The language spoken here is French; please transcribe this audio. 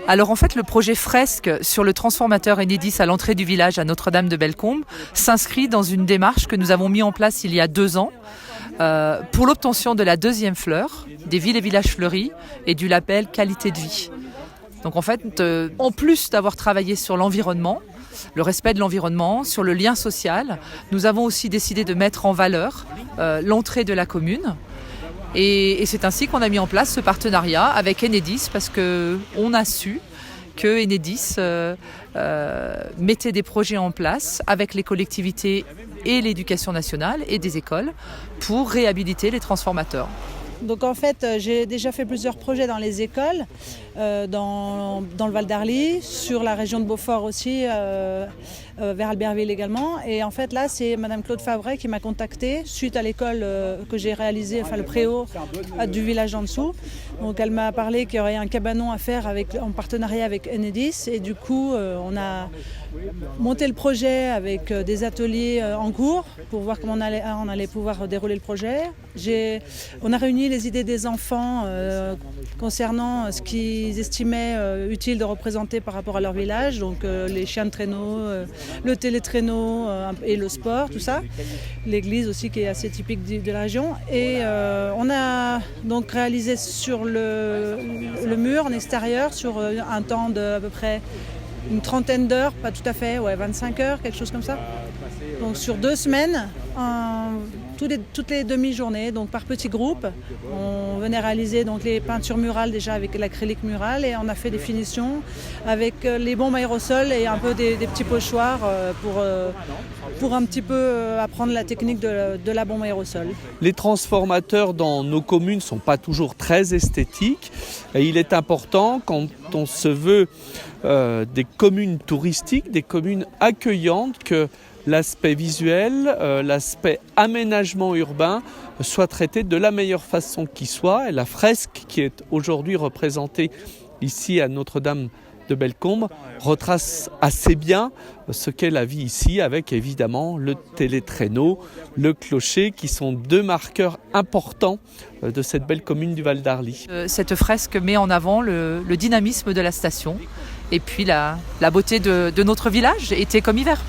Alors en fait, le projet Fresque sur le transformateur Enedis à l'entrée du village à Notre-Dame de Bellecombe s'inscrit dans une démarche que nous avons mis en place il y a 2 ans pour l'obtention de la 2e fleur des villes et villages fleuris et du label qualité de vie. Donc en fait, en plus d'avoir travaillé sur l'environnement, le respect de l'environnement, sur le lien social, nous avons aussi décidé de mettre en valeur l'entrée de la commune. Et c'est ainsi qu'on a mis en place ce partenariat avec Enedis parce qu'on a su que Enedis mettait des projets en place avec les collectivités et l'éducation nationale et des écoles pour réhabiliter les transformateurs. Donc en fait, j'ai déjà fait plusieurs projets dans les écoles, dans le Val d'Arly, sur la région de Beaufort aussi, vers Albertville également. Et en fait là, c'est Madame Claude Favret qui m'a contactée suite à l'école que j'ai réalisée, enfin le préau du village en dessous. Donc elle m'a parlé qu'il y aurait un cabanon à faire en partenariat avec Enedis. Et du coup, on a monté le projet avec des ateliers en cours pour voir comment on allait pouvoir dérouler le projet. On a réuni les idées des enfants concernant ce qu'ils estimaient utile de représenter par rapport à leur village, donc les chiens de traîneau, le télétraîneau et le sport, tout ça. L'église aussi qui est assez typique de la région. Et on a donc réalisé sur le mur en extérieur sur un temps de à peu près une trentaine d'heures, pas tout à fait, 25 heures, quelque chose comme ça. Donc sur 2 semaines, toutes les demi-journées, donc par petits groupes. On venait réaliser donc les peintures murales déjà avec l'acrylique mural et on a fait des finitions avec les bombes aérosols et un peu des petits pochoirs pour un petit peu apprendre la technique de la bombe aérosol. Les transformateurs dans nos communes ne sont pas toujours très esthétiques et il est important quand on se veut des communes touristiques, des communes accueillantes, que l'aspect visuel, l'aspect aménagement urbain soit traité de la meilleure façon qui soit. Et la fresque qui est aujourd'hui représentée ici à Notre-Dame de Bellecombe retrace assez bien ce qu'est la vie ici, avec évidemment le télétraîneau, le clocher, qui sont 2 marqueurs importants de cette belle commune du Val d'Arly. Cette fresque met en avant le dynamisme de la station et puis la beauté de notre village, été comme hiver.